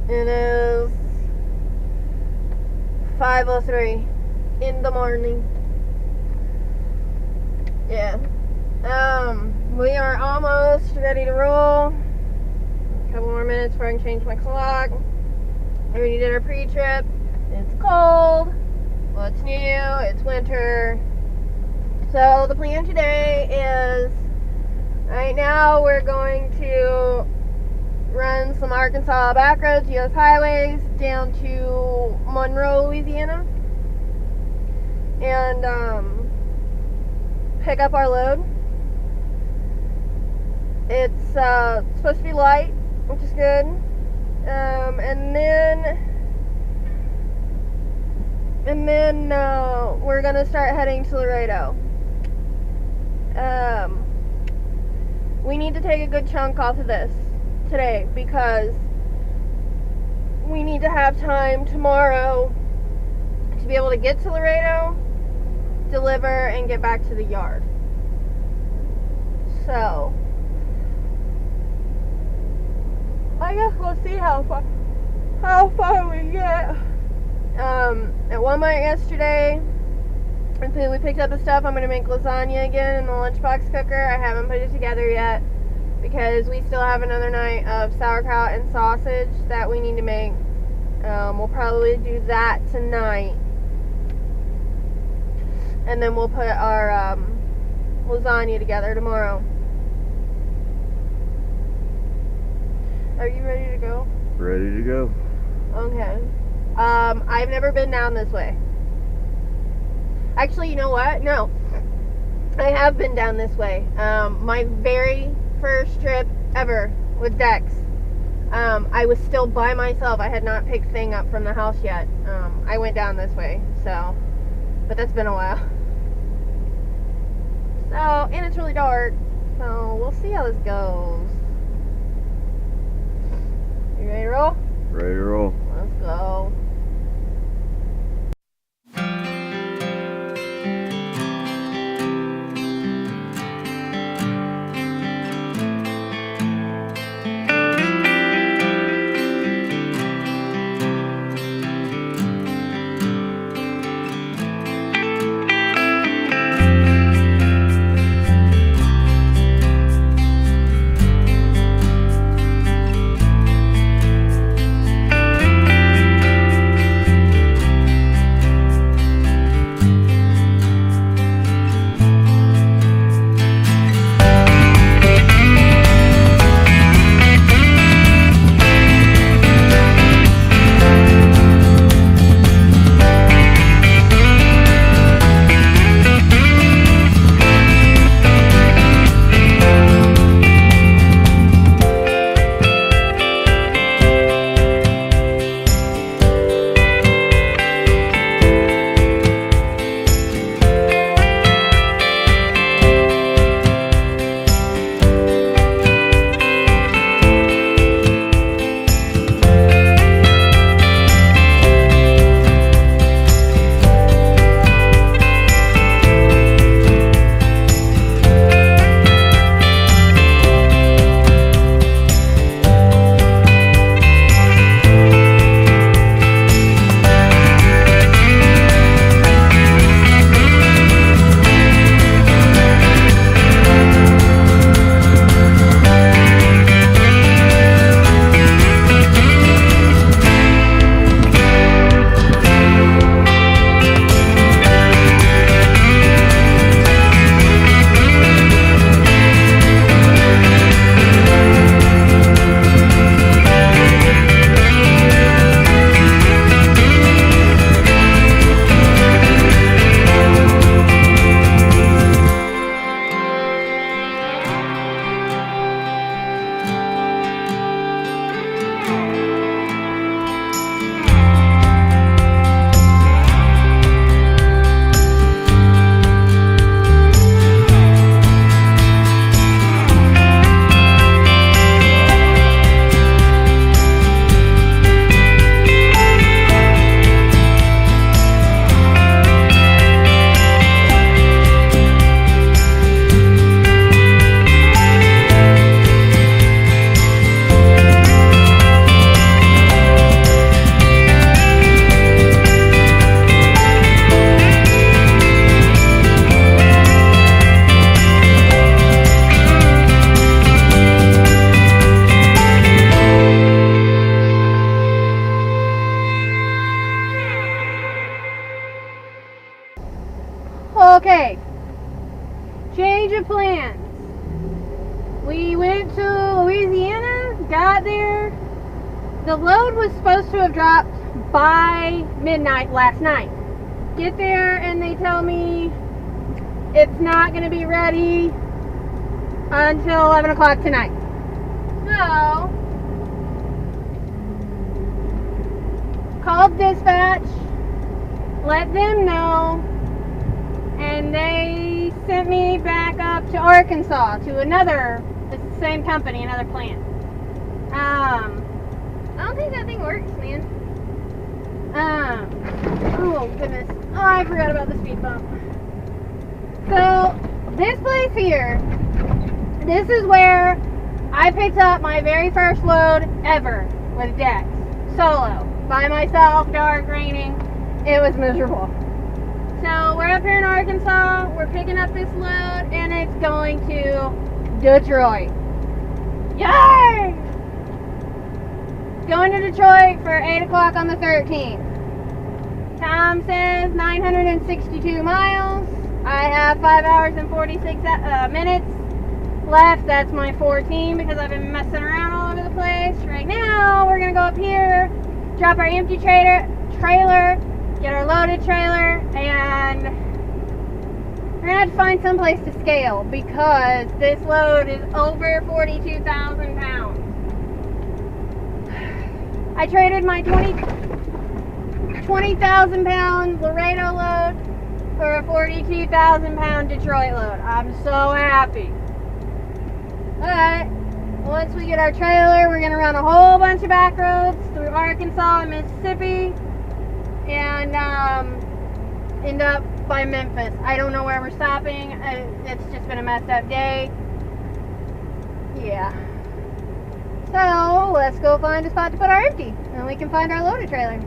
It is 5:03 in the morning. Yeah. We are almost ready to roll. A couple more minutes before I can change my clock. We already did our pre-trip. It's cold. Well, it's new. It's winter. So the plan today is, right now we're going to run some Arkansas back roads, U.S. highways, down to Monroe, Louisiana, and pick up our load. It's supposed to be light, which is good. And then we're gonna start heading to Laredo. We need to take a good chunk off of this today because we need to have time tomorrow to be able to get to Laredo, deliver, and get back to the yard. So I guess we'll see how far we get. At Walmart yesterday, we picked up the stuff. I'm gonna make lasagna again in the lunchbox cooker. I haven't put it together yet because we still have another night of sauerkraut and sausage that we need to make. We'll probably do that tonight, and then we'll put our lasagna together tomorrow. Are you ready to go? Ready to go. Okay. I've never been down this way. Actually, you know what? No. I have been down this way. My very first trip ever with Dex. I was still by myself. I had not picked Thing up from the house yet. I went down this way, so. But that's been a while. So, and it's really dark. So, we'll see how this goes. You ready to roll? Ready to roll. Let's go. got there. The load was supposed to have dropped by midnight last night. Get there and they tell me it's not going to be ready until 11 o'clock tonight. So, called dispatch, let them know, and they sent me back up to Arkansas to another, it's the same company, another plant. I don't think that thing works, man. Oh goodness. Oh, I forgot about the speed bump. So, this place here, this is where I picked up my very first load ever with Dex. Solo. By myself, dark, raining. It was miserable. So, we're up here in Arkansas. We're picking up this load, and it's going to Detroit. Yay! Going to Detroit for 8 o'clock on the 13th. Time says 962 miles. I have 5 hours and 46 minutes left. That's my 14 because I've been messing around all over the place. Right now, we're going to go up here, drop our empty trailer, get our loaded trailer, and we're going to have to find some place to scale because this load is over 42,000 pounds. I traded my 20,000 pound Laredo load for a 42,000 pound Detroit load. I'm so happy. But once we get our trailer, we're going to run a whole bunch of back roads through Arkansas and Mississippi and end up by Memphis. I don't know where we're stopping. It's just been a messed up day. Yeah. So, let's go find a spot to put our empty, and we can find our loaded trailer.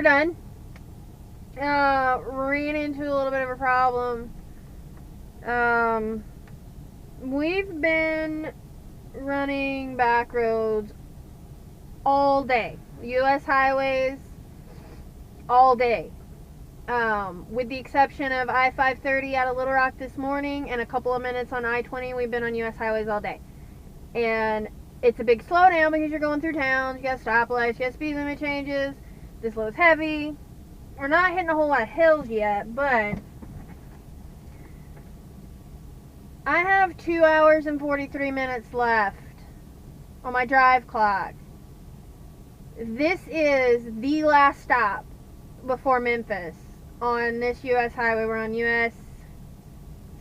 done. Ran into a little bit of a problem. We've been running back roads all day. U.S. highways all day. With the exception of I-530 out of Little Rock this morning and a couple of minutes on I-20, we've been on U.S. highways all day. And it's a big slowdown because you're going through towns, you got stoplights, you got speed limit changes, this load's heavy. We're not hitting a whole lot of hills yet, but I have 2 hours and 43 minutes left on my drive clock. This is the last stop before Memphis on this U.S. highway. We're on U.S.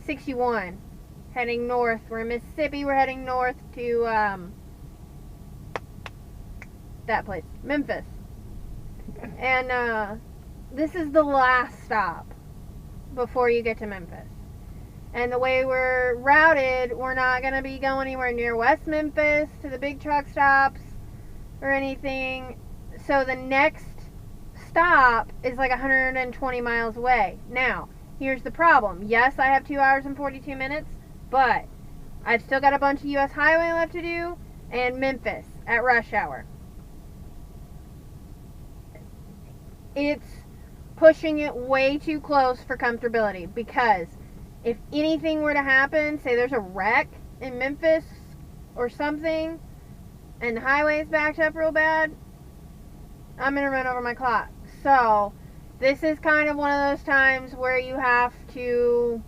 61 heading north. We're in Mississippi. We're heading north to that place, Memphis. And this is the last stop before you get to Memphis. And the way we're routed, we're not going to be going anywhere near West Memphis to the big truck stops or anything. So the next stop is like 120 miles away. Now, here's the problem. Yes, I have 2 hours and 42 minutes, but I've still got a bunch of U.S. highway left to do and Memphis at rush hour. It's pushing it way too close for comfortability, because if anything were to happen, say there's a wreck in Memphis or something and the highway's backed up real bad, I'm going to run over my clock. So this is kind of one of those times where you have to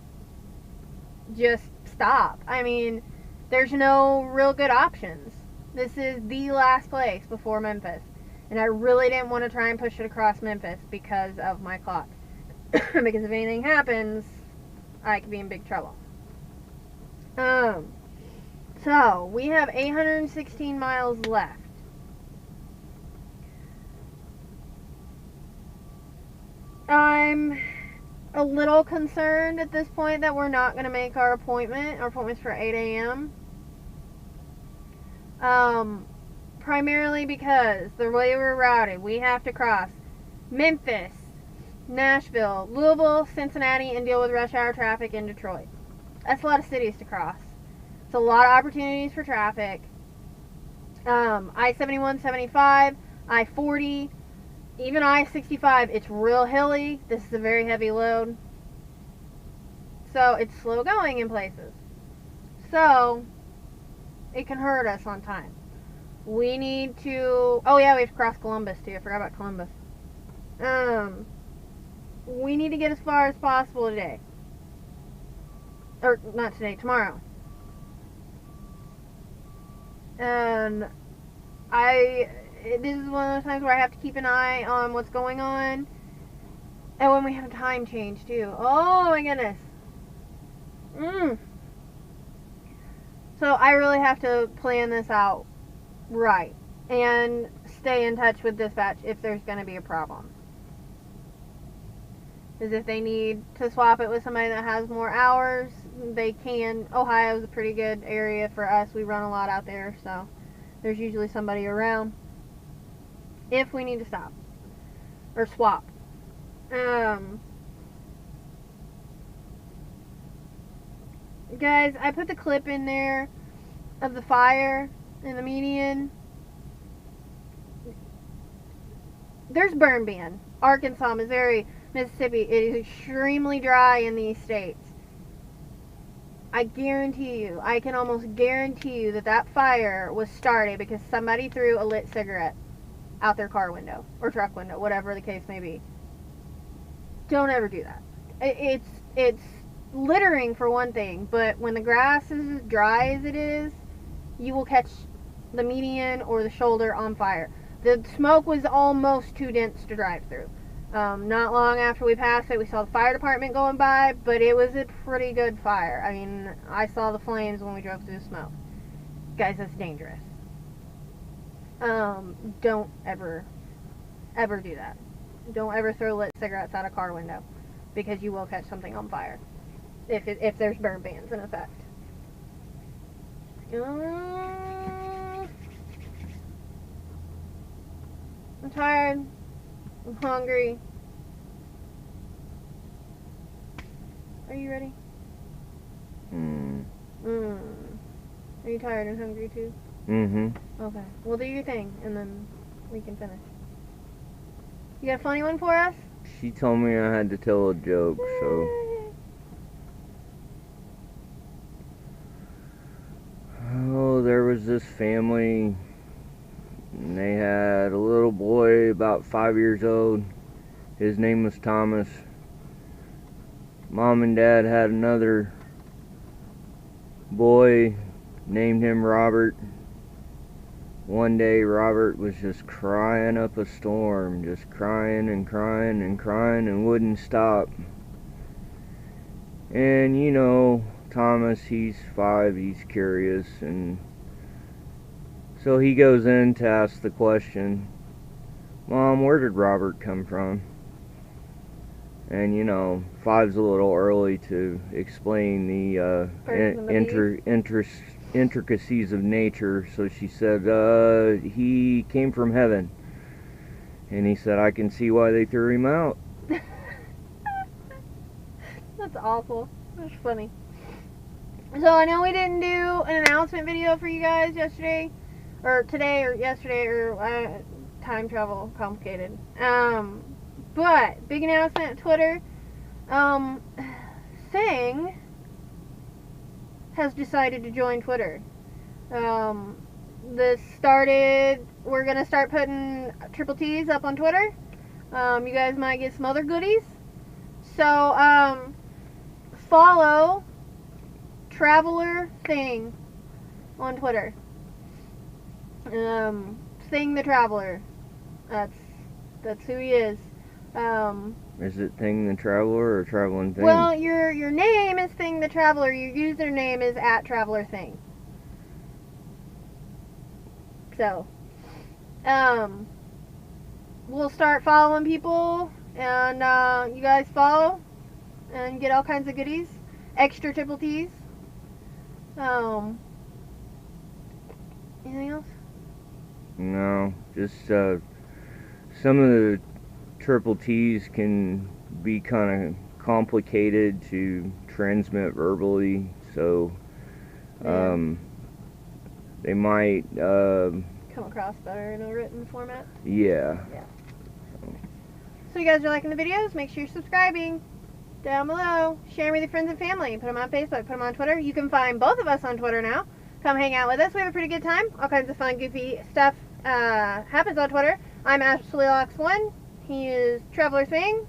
just stop. I mean, there's no real good options. This is the last place before Memphis. And I really didn't want to try and push it across Memphis because of my clock. Because if anything happens, I could be in big trouble. So we have 816 miles left. I'm a little concerned at this point that we're not going to make our appointment. Our appointment's for 8 a.m. Primarily because the way we're routed, we have to cross Memphis, Nashville, Louisville, Cincinnati, and deal with rush hour traffic in Detroit. That's a lot of cities to cross. It's a lot of opportunities for traffic. I-71, 75, I-40, even I-65, it's real hilly. This is a very heavy load. So it's slow going in places. So it can hurt us on time. We need to, oh yeah, we have to cross Columbus too. I forgot about Columbus. We need to get as far as possible today. Or not today, tomorrow. And this is one of those times where I have to keep an eye on what's going on. And when we have a time change too. Oh my goodness. So I really have to plan this out right. And stay in touch with dispatch if there's going to be a problem. Because if they need to swap it with somebody that has more hours, they can. Ohio's a pretty good area for us. We run a lot out there, so there's usually somebody around if we need to stop or swap. Guys, I put the clip in there of the fire in the median. There's burn ban. Arkansas, Missouri, Mississippi. It is extremely dry in these states. I guarantee you, I can almost guarantee you that that fire was started because somebody threw a lit cigarette out their car window or truck window, whatever the case may be. Don't ever do that. It's littering for one thing, but when the grass is as dry as it is, you will catch the median or the shoulder on fire. The smoke was almost too dense to drive through. Not long after we passed it, we saw the fire department going by, but it was a pretty good fire. I mean, I saw the flames when we drove through the smoke. Guys, that's dangerous. Don't ever do that. Don't ever throw lit cigarettes out a car window, because you will catch something on fire if there's burn bans in effect. I'm tired. I'm hungry. Are you ready? Are you tired and hungry too? Okay. Well, do your thing, and then we can finish. You got a funny one for us? She told me I had to tell a joke, so... Oh, there was this family, and they had a little boy about 5 years old. His name was Thomas. Mom and Dad had another boy, named him Robert. One day Robert was just crying up a storm, just crying and crying and crying and wouldn't stop. And you know, Thomas, he's 5, he's curious, and so he goes in to ask the question, Mom, where did Robert come from? And you know, 5's a little early to explain the intricacies of nature, so she said, he came from heaven. And he said, I can see why they threw him out. That's awful. That's funny. So I know we didn't do an announcement video for you guys yesterday, or today, or yesterday, or time travel complicated. But big announcement at Twitter. Thing has decided to join Twitter. This started. We're gonna start putting Triple T's up on Twitter. You guys might get some other goodies. So follow Traveler Thing on Twitter. Thing the Traveler. That's who he is. Is it Thing the Traveler or Traveling Thing? Well, your name is Thing the Traveler. Your username is @TravelerThing. So, we'll start following people, and you guys follow and get all kinds of goodies, extra Triple T's. Anything else? No, just some of the Triple T's can be kind of complicated to transmit verbally, so they might come across better in a written format. Yeah. So you guys are liking the videos? Make sure you're subscribing down below. Share with your friends and family. Put them on Facebook. Put them on Twitter. You can find both of us on Twitter now. Come hang out with us. We have a pretty good time. All kinds of fun, goofy stuff happens on Twitter. I'm AshleyLocks1. He is Traveler Thing.